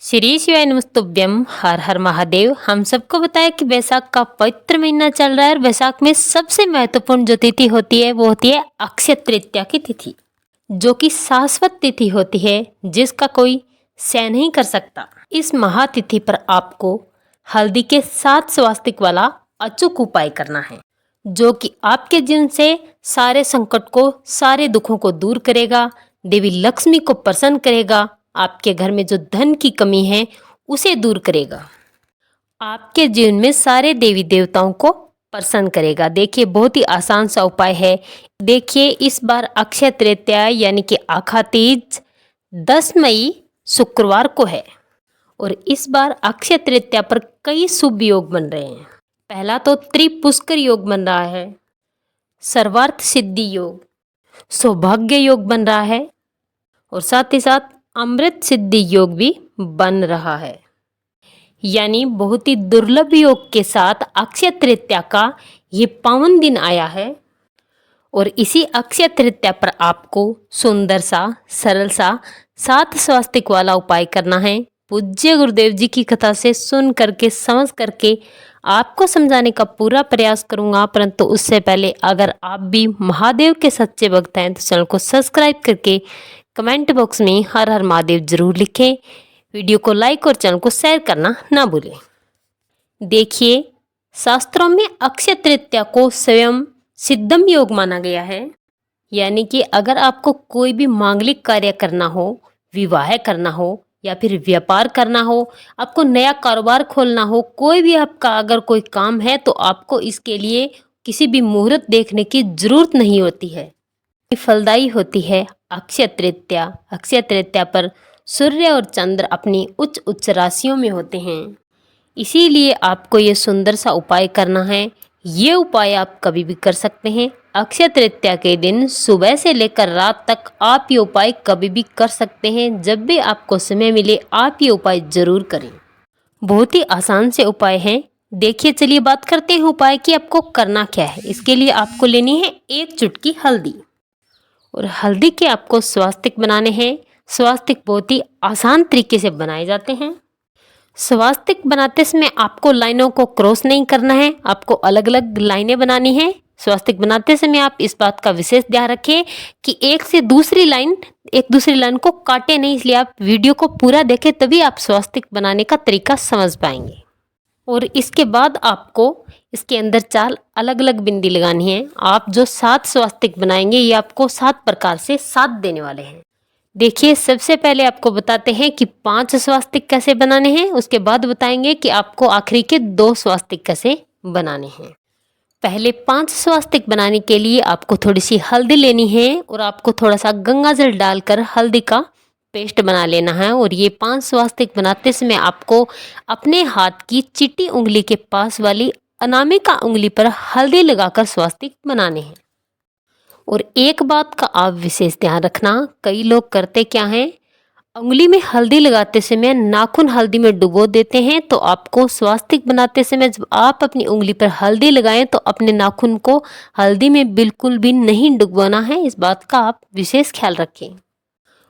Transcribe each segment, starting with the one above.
श्री शिवाय नमस्तुभ्यम। हर हर महादेव। हम सबको बताया कि वैशाख का पवित्र महीना चल रहा है और वैशाख में सबसे महत्वपूर्ण जो तिथि होती है वो होती है अक्षय तृतीया की तिथि, जो कि शाश्वत तिथि होती है जिसका कोई सह नहीं कर सकता। इस महातिथि पर आपको हल्दी के 7 स्वास्तिक वाला अचूक उपाय करना है, जो कि आपके जीवन से सारे संकट को, सारे दुखों को दूर करेगा, देवी लक्ष्मी को प्रसन्न करेगा, आपके घर में जो धन की कमी है उसे दूर करेगा, आपके जीवन में सारे देवी देवताओं को प्रसन्न करेगा। देखिए, बहुत ही आसान सा उपाय है। देखिए, इस बार अक्षय तृतीया यानी कि आखा तीज 10 मई शुक्रवार को है और इस बार अक्षय तृतीया पर कई शुभ योग बन रहे हैं। पहला तो त्रिपुष्कर योग बन रहा है, सर्वार्थ सिद्धि योग, सौभाग्य योग बन रहा है और साथ ही साथ अमृत सिद्धि योग भी बन रहा है। यानी बहुत ही दुर्लभ योग के साथ अक्षय तृतीया का ये पावन दिन आया है और इसी अक्षय तृतीया पर आपको सुंदर सा, सरल सा 7 स्वास्तिक वाला उपाय करना है। पूज्य गुरुदेव जी की कथा से सुन करके, समझ करके आपको समझाने का पूरा प्रयास करूंगा, परंतु उससे पहले अगर आप भी महादेव के सच्चे भक्त हैं तो चैनल को सब्सक्राइब करके कमेंट बॉक्स में हर हर महादेव जरूर लिखें। वीडियो को लाइक और चैनल को शेयर करना ना भूलें। देखिए, शास्त्रों में अक्षय तृतीया को स्वयं सिद्धम योग माना गया है। यानी कि अगर आपको कोई भी मांगलिक कार्य करना हो, विवाह करना हो या फिर व्यापार करना हो, आपको नया कारोबार खोलना हो, कोई भी आपका अगर कोई काम है तो आपको इसके लिए किसी भी मुहूर्त देखने की जरूरत नहीं होती है। फलदायी होती है अक्षय तृतीया। अक्षय तृतीया पर सूर्य और चंद्र अपनी उच्च उच्च राशियों में होते हैं, इसीलिए आपको ये सुंदर सा उपाय करना है। ये उपाय आप कभी भी कर सकते हैं। अक्षय तृतीया के दिन सुबह से लेकर रात तक आप ये उपाय कभी भी कर सकते हैं। जब भी आपको समय मिले आप ये उपाय जरूर करें। बहुत ही आसान से उपाय हैं। देखिए, चलिए बात करते हैं उपाय की आपको करना क्या है। इसके लिए आपको लेनी है 1 चुटकी हल्दी और हल्दी के आपको स्वास्तिक बनाने हैं। स्वास्तिक बहुत ही आसान तरीके से बनाए जाते हैं। स्वास्तिक बनाते समय आपको लाइनों को क्रॉस नहीं करना है, आपको अलग अलग लाइनें बनानी है। स्वास्तिक बनाते समय आप इस बात का विशेष ध्यान रखें कि एक दूसरी लाइन को काटे नहीं, इसलिए आप वीडियो को पूरा देखें, तभी आप स्वास्तिक बनाने का तरीका समझ पाएंगे। और इसके बाद आपको इसके अंदर 4 अलग अलग बिंदी लगानी है। आप जो 7 स्वास्तिक बनाएंगे ये आपको 7 प्रकार से 7 देने वाले हैं। देखिए, सबसे पहले आपको बताते हैं कि 5 स्वास्तिक कैसे बनाने हैं, उसके बाद बताएंगे कि आपको आखिरी के 2 स्वास्तिक कैसे बनाने हैं। पहले 5 स्वास्तिक बनाने के लिए आपको थोड़ी सी हल्दी लेनी है और आपको थोड़ा सा गंगा जल डालकर हल्दी का पेस्ट बना लेना है। और ये 5 स्वास्तिक बनाते समय आपको अपने हाथ की चिट्टी उंगली के पास वाली अनामिका उंगली पर हल्दी लगाकर स्वास्तिक बनाने हैं। और एक बात का आप विशेष ध्यान रखना, कई लोग करते क्या हैं, उंगली में हल्दी लगाते समय नाखून हल्दी में डुबो देते हैं। तो आपको स्वास्तिक बनाते समय जब आप अपनी उंगली पर हल्दी लगाएं तो अपने नाखून को हल्दी में बिल्कुल भी नहीं डुबोना है। इस बात का आप विशेष ख्याल रखें।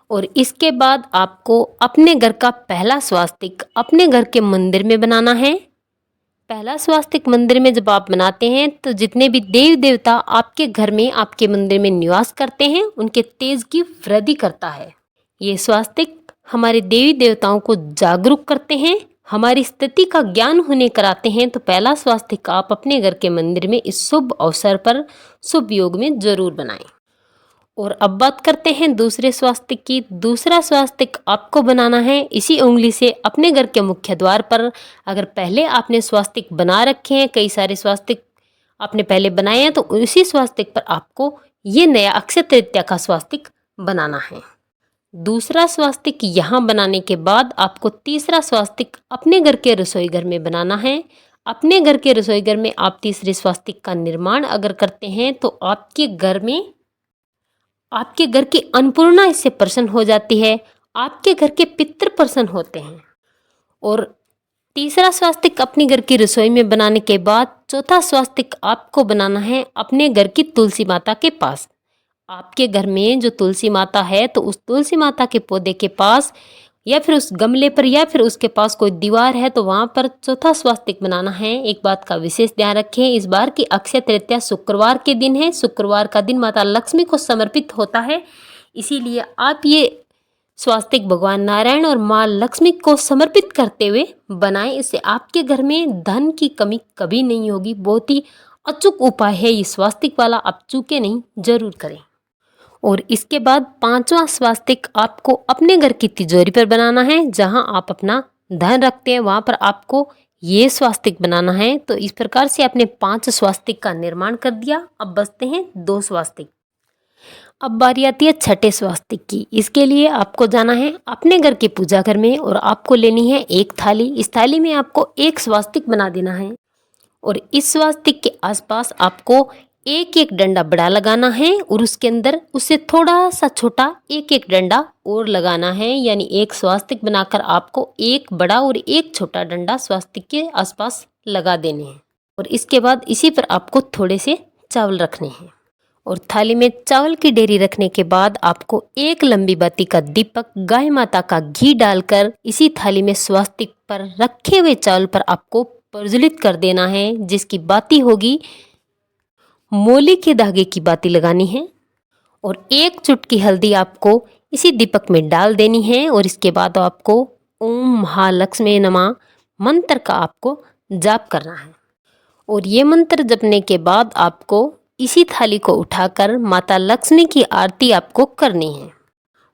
और इसके बाद आपको अपने घर का पहला स्वास्तिक अपने घर के मंदिर में बनाना है। पहला स्वास्तिक मंदिर में जब आप बनाते हैं तो जितने भी देवी देवता आपके घर में, आपके मंदिर में निवास करते हैं, उनके तेज की वृद्धि करता है। ये स्वास्तिक हमारे देवी देवताओं को जागरूक करते हैं, हमारी स्थिति का ज्ञान उन्हें कराते हैं। तो पहला स्वास्तिक आप अपने घर के मंदिर में इस शुभ अवसर पर, शुभ योग में जरूर बनाएं। और अब बात करते हैं दूसरे स्वास्तिक की। दूसरा स्वास्तिक आपको बनाना है इसी उंगली से अपने घर के मुख्य द्वार पर। अगर पहले आपने स्वास्तिक बना रखे हैं, कई सारे स्वास्तिक आपने पहले बनाए हैं, तो उसी स्वास्तिक पर आपको ये नया अक्षय तृतीया का स्वास्तिक बनाना है। दूसरा स्वास्तिक यहाँ बनाने के बाद आपको तीसरा स्वास्तिक अपने घर के रसोई घर में बनाना है। अपने घर के रसोई घर में आप तीसरे स्वास्तिक का निर्माण अगर करते हैं तो आपके घर की अन्नपूर्णा इससे प्रसन्न हो जाती है, आपके घर के पितृ प्रसन्न होते हैं। और तीसरा स्वास्तिक अपने घर की रसोई में बनाने के बाद चौथा स्वास्तिक आपको बनाना है अपने घर की तुलसी माता के पास। आपके घर में जो तुलसी माता है तो उस तुलसी माता के पौधे के पास या फिर उस गमले पर या फिर उसके पास कोई दीवार है तो वहाँ पर चौथा स्वास्तिक बनाना है। एक बात का विशेष ध्यान रखें, इस बार की अक्षय तृतीया शुक्रवार के दिन है। शुक्रवार का दिन माता लक्ष्मी को समर्पित होता है, इसीलिए आप ये स्वास्तिक भगवान नारायण और माँ लक्ष्मी को समर्पित करते हुए बनाएं। इससे आपके घर में धन की कमी कभी नहीं होगी। बहुत ही अचूक उपाय है ये स्वास्तिक वाला, आप चूके नहीं, जरूर करें। और इसके बाद पांचवा स्वास्तिक आपको अपने घर की तिजोरी पर बनाना है। जहां आप अपना धन रखते हैं वहां पर आपको ये स्वास्तिक बनाना है। तो इस प्रकार से आपने 5 स्वास्तिक का निर्माण कर दिया। अब बचते हैं 2 स्वास्तिक। अब बारी आती है छठे स्वास्तिक की। इसके लिए आपको जाना है अपने घर के पूजा घर में और आपको लेनी है एक थाली। इस थाली में आपको एक स्वास्तिक बना देना है और इस स्वास्तिक के आसपास आपको एक एक डंडा बड़ा लगाना है और उसके अंदर उससे थोड़ा सा छोटा एक एक डंडा और लगाना है। यानी एक स्वास्तिक बनाकर आपको एक बड़ा और एक छोटा डंडा स्वास्तिक के आसपास लगा देने हैं। और इसके बाद इसी पर आपको थोड़े से चावल रखने हैं और थाली में चावल की ढेरी रखने के बाद आपको एक लंबी बाती का दीपक गाय माता का घी डालकर इसी थाली में स्वास्तिक पर रखे हुए चावल पर आपको प्रज्वलित कर देना है, जिसकी बाती होगी मोली के धागे की बाती लगानी है। और एक चुटकी हल्दी आपको इसी दीपक में डाल देनी है और इसके बाद आपको ओम महालक्ष्मी नमः मंत्र का आपको जाप करना है। और ये मंत्र जपने के बाद आपको इसी थाली को उठाकर माता लक्ष्मी की आरती आपको करनी है।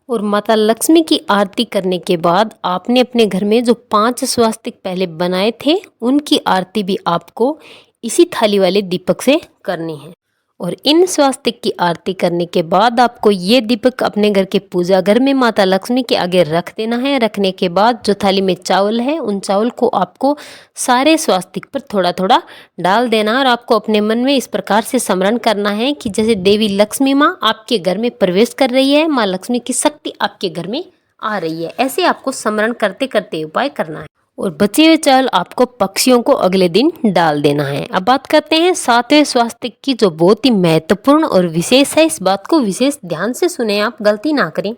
और माता लक्ष्मी की आरती करने के बाद आपने अपने घर में जो 5 स्वास्तिक पहले बनाए थे उनकी आरती भी आपको इसी थाली वाले दीपक से करनी है। और इन स्वास्तिक की आरती करने के बाद आपको ये दीपक अपने घर के पूजा घर में माता लक्ष्मी के आगे रख देना है। रखने के बाद जो थाली में चावल है उन चावल को आपको सारे स्वास्तिक पर थोड़ा थोड़ा डाल देना और आपको अपने मन में इस प्रकार से स्मरण करना है कि जैसे देवी लक्ष्मी माँ आपके घर में प्रवेश कर रही है, माँ लक्ष्मी की शक्ति आपके घर में आ रही है। ऐसे आपको स्मरण करते करते उपाय करना है। और बचे हुए चावल आपको पक्षियों को अगले दिन डाल देना है। अब बात करते हैं 7वें स्वास्तिक की, जो बहुत ही महत्वपूर्ण और विशेष है। इस बात को विशेष ध्यान से सुने, आप गलती ना करें।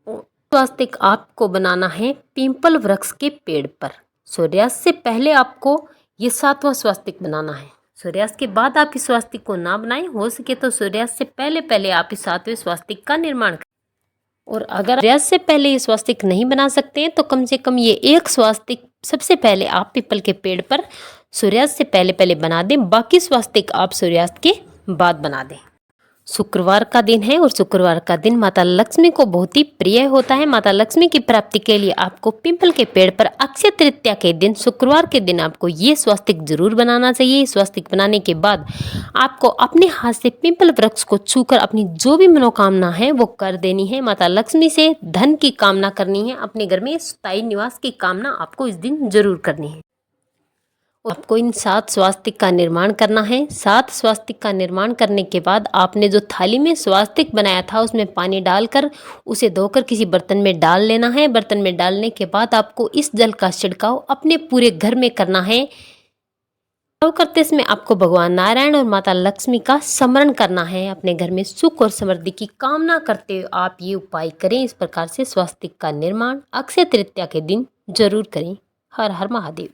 स्वास्तिक आपको बनाना है पीपल वृक्ष के पेड़ पर। सूर्यास्त से पहले आपको ये 7वां स्वास्तिक बनाना है। सूर्यास्त के बाद आप इस स्वास्तिक को ना बनाएं, हो सके तो सूर्यास्त से पहले पहले आप इस 7वें स्वास्तिक का निर्माण करें। और अगर सूर्यास्त से पहले ये स्वास्तिक नहीं बना सकते हैं तो कम से कम ये एक स्वास्तिक सबसे पहले आप पीपल के पेड़ पर सूर्यास्त से पहले पहले बना दें। बाकी स्वास्तिक आप सूर्यास्त के बाद बना दें। शुक्रवार का दिन है और शुक्रवार का दिन माता लक्ष्मी को बहुत ही प्रिय होता है। माता लक्ष्मी की प्राप्ति के लिए आपको पीपल के पेड़ पर अक्षय तृतीया के दिन शुक्रवार के दिन आपको ये स्वास्तिक जरूर बनाना चाहिए। स्वास्तिक बनाने के बाद आपको अपने हाथ से पीपल वृक्ष को छूकर अपनी जो भी मनोकामना है वो कर देनी है। माता लक्ष्मी से धन की कामना करनी है। अपने घर में स्थायी निवास की कामना आपको इस दिन जरूर करनी है। आपको इन 7 स्वास्तिक का निर्माण करना है। 7 स्वास्तिक का निर्माण करने के बाद आपने जो थाली में स्वास्तिक बनाया था उसमें पानी डालकर उसे धोकर किसी बर्तन में डाल लेना है। बर्तन में डालने के बाद आपको इस जल का छिड़काव अपने पूरे घर में करना है। करते समय आपको भगवान नारायण और माता लक्ष्मी का स्मरण करना है। अपने घर में सुख और समृद्धि की कामना करते हुए आप ये उपाय करें। इस प्रकार से स्वास्तिक का निर्माण अक्षय तृतीया के दिन जरूर करें। हर हर महादेव।